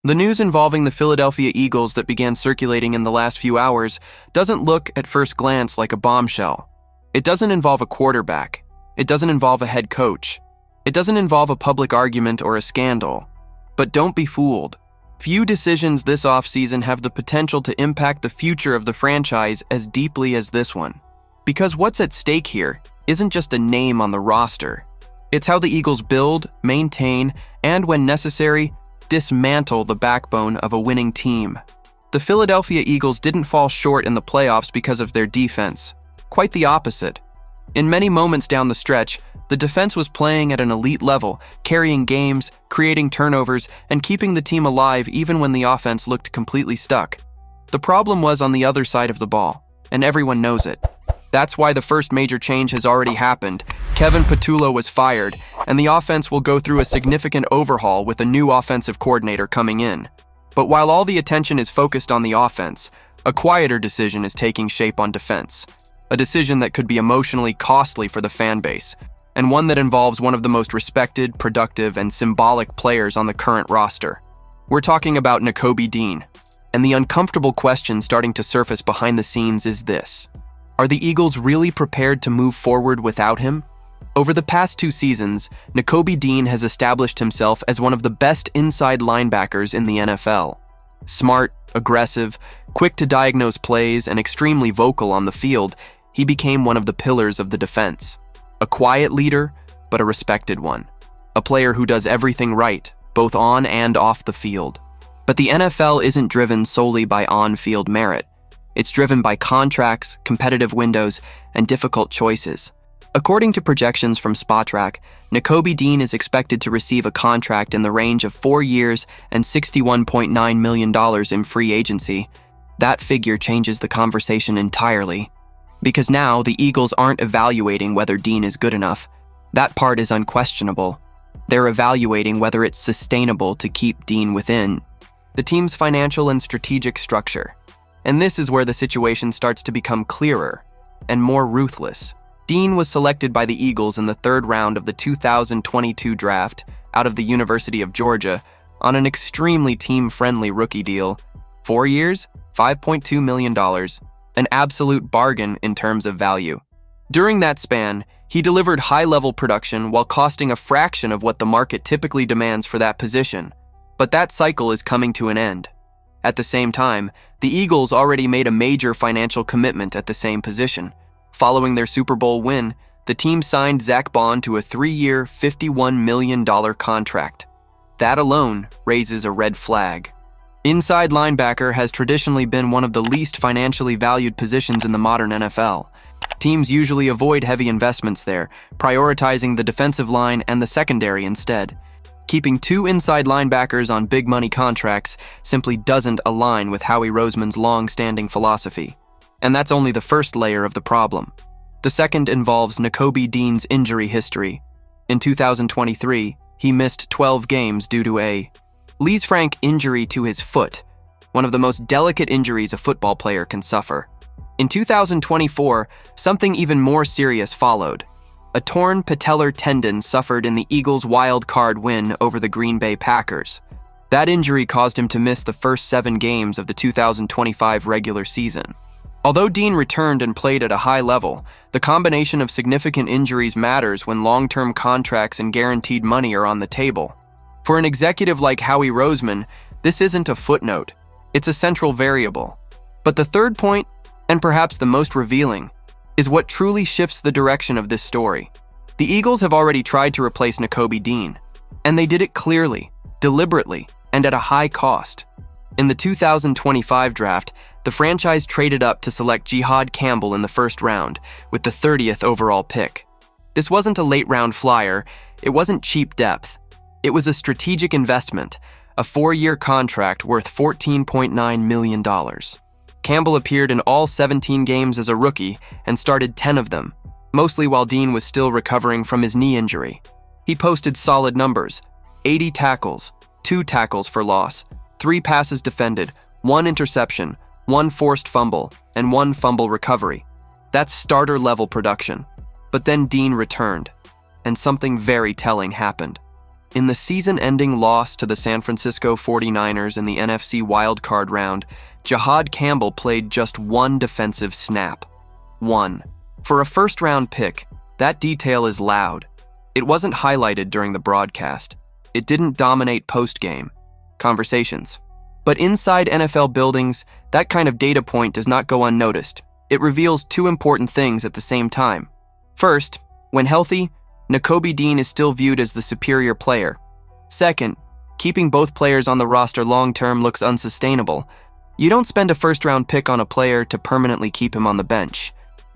The news involving the Philadelphia Eagles that began circulating in the last few hours doesn't look at first glance like a bombshell. It doesn't involve a quarterback. It doesn't involve a head coach. It doesn't involve a public argument or a scandal. But don't be fooled. Few decisions this offseason have the potential to impact the future of the franchise as deeply as this one. Because what's at stake here isn't just a name on the roster. It's how the Eagles build, maintain, and when necessary, dismantle the backbone of a winning team. The Philadelphia Eagles didn't fall short in the playoffs because of their defense. Quite the opposite. In many moments down the stretch, the defense was playing at an elite level, carrying games, creating turnovers, and keeping the team alive even when the offense looked completely stuck. The problem was on the other side of the ball, and everyone knows it. That's why the first major change has already happened. Kevin Patullo was fired, and the offense will go through a significant overhaul with a new offensive coordinator coming in. But while all the attention is focused on the offense, a quieter decision is taking shape on defense. A decision that could be emotionally costly for the fan base, and one that involves one of the most respected, productive, and symbolic players on the current roster. We're talking about Nakobe Dean, and the uncomfortable question starting to surface behind the scenes is this. Are the Eagles really prepared to move forward without him? Over the past 2 seasons, Nakobe Dean has established himself as one of the best inside linebackers in the NFL. Smart, aggressive, quick to diagnose plays, and extremely vocal on the field, he became one of the pillars of the defense. A quiet leader, but a respected one. A player who does everything right, both on and off the field. But the NFL isn't driven solely by on-field merit. It's driven by contracts, competitive windows, and difficult choices. According to projections from Spotrac, Nakobe Dean is expected to receive a contract in the range of 4 years and $61.9 million in free agency. That figure changes the conversation entirely. Because now, the Eagles aren't evaluating whether Dean is good enough. That part is unquestionable. They're evaluating whether it's sustainable to keep Dean within the team's financial and strategic structure. And this is where the situation starts to become clearer and more ruthless. Dean was selected by the Eagles in the 3rd round of the 2022 draft out of the University of Georgia on an extremely team-friendly rookie deal. 4 years, $5.2 million, an absolute bargain in terms of value. During that span, he delivered high-level production while costing a fraction of what the market typically demands for that position. But that cycle is coming to an end. At the same time, the Eagles already made a major financial commitment at the same position. Following their Super Bowl win, the team signed Zach Bond to a 3-year, $51 million contract. That alone raises a red flag. Inside linebacker has traditionally been one of the least financially valued positions in the modern NFL. Teams usually avoid heavy investments there, prioritizing the defensive line and the secondary instead. Keeping 2 inside linebackers on big money contracts simply doesn't align with Howie Roseman's long-standing philosophy. And that's only the first layer of the problem. The second involves Nakobe Dean's injury history. In 2023, he missed 12 games due to a Lisfranc injury to his foot, one of the most delicate injuries a football player can suffer. In 2024, something even more serious followed. A torn patellar tendon suffered in the Eagles' wild card win over the Green Bay Packers. That injury caused him to miss the first 7 games of the 2025 regular season. Although Dean returned and played at a high level, the combination of significant injuries matters when long-term contracts and guaranteed money are on the table. For an executive like Howie Roseman, this isn't a footnote. It's a central variable. But the third point, and perhaps the most revealing, is what truly shifts the direction of this story. The Eagles have already tried to replace Nakobe Dean, and they did it clearly, deliberately, and at a high cost. In the 2025 draft, the franchise traded up to select Jihad Campbell in the 1st round, with the 30th overall pick. This wasn't a late-round flyer, it wasn't cheap depth. It was a strategic investment, a 4-year contract worth $14.9 million. Campbell appeared in all 17 games as a rookie and started 10 of them, mostly while Dean was still recovering from his knee injury. He posted solid numbers: 80 tackles, 2 tackles for loss, 3 passes defended, 1 interception, 1 forced fumble, and 1 fumble recovery. That's starter-level production. But then Dean returned, and something very telling happened. In the season-ending loss to the San Francisco 49ers in the NFC wildcard round, Jihad Campbell played just one defensive snap. One. For a first-round pick, that detail is loud. It wasn't highlighted during the broadcast. It didn't dominate post-game conversations. But inside NFL buildings, that kind of data point does not go unnoticed. It reveals two important things at the same time. First, when healthy, Nakobe Dean is still viewed as the superior player. Second, keeping both players on the roster long-term looks unsustainable. You don't spend a first-round pick on a player to permanently keep him on the bench.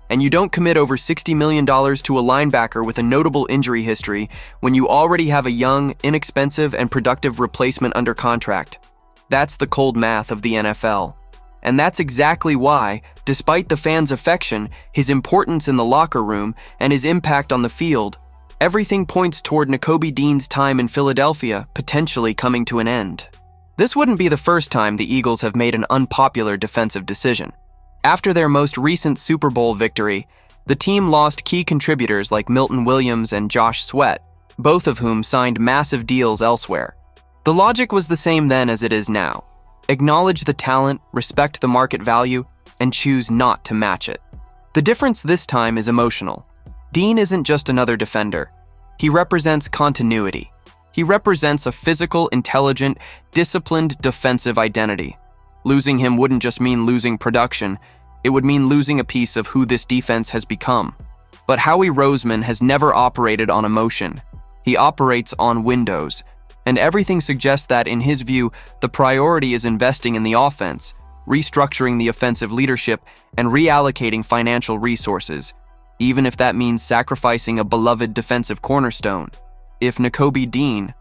And you don't commit over $60 million to a linebacker with a notable injury history when you already have a young, inexpensive, and productive replacement under contract. That's the cold math of the NFL. And that's exactly why, despite the fans' affection, his importance in the locker room, and his impact on the field, everything points toward Nakobe Dean's time in Philadelphia potentially coming to an end. This wouldn't be the first time the Eagles have made an unpopular defensive decision. After their most recent Super Bowl victory, the team lost key contributors like Milton Williams and Josh Sweat, both of whom signed massive deals elsewhere. The logic was the same then as it is now. Acknowledge the talent, respect the market value, and choose not to match it. The difference this time is emotional. Dean isn't just another defender. He represents continuity. He represents a physical, intelligent, disciplined defensive identity. Losing him wouldn't just mean losing production. It would mean losing a piece of who this defense has become. But Howie Roseman has never operated on emotion. He operates on windows. And everything suggests that, in his view, the priority is investing in the offense, restructuring the offensive leadership, and reallocating financial resources, even if that means sacrificing a beloved defensive cornerstone. If Nakobe Dean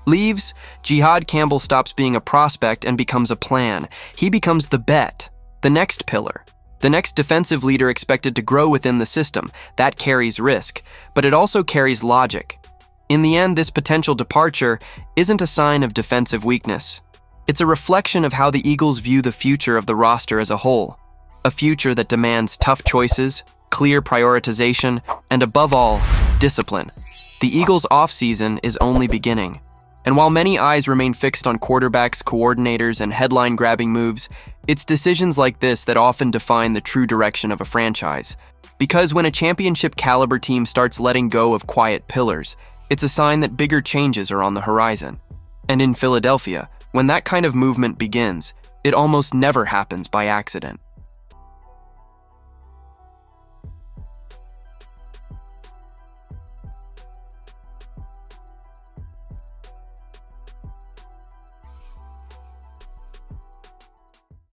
leaves, Jihad Campbell stops being a prospect and becomes a plan. He becomes the bet, the next pillar, the next defensive leader expected to grow within the system. That carries risk, but it also carries logic. In the end, this potential departure isn't a sign of defensive weakness. It's a reflection of how the Eagles view the future of the roster as a whole. A future that demands tough choices, clear prioritization, and above all, discipline. The Eagles' offseason is only beginning. And while many eyes remain fixed on quarterbacks, coordinators, and headline-grabbing moves, it's decisions like this that often define the true direction of a franchise. Because when a championship-caliber team starts letting go of quiet pillars, it's a sign that bigger changes are on the horizon. And in Philadelphia, when that kind of movement begins, it almost never happens by accident.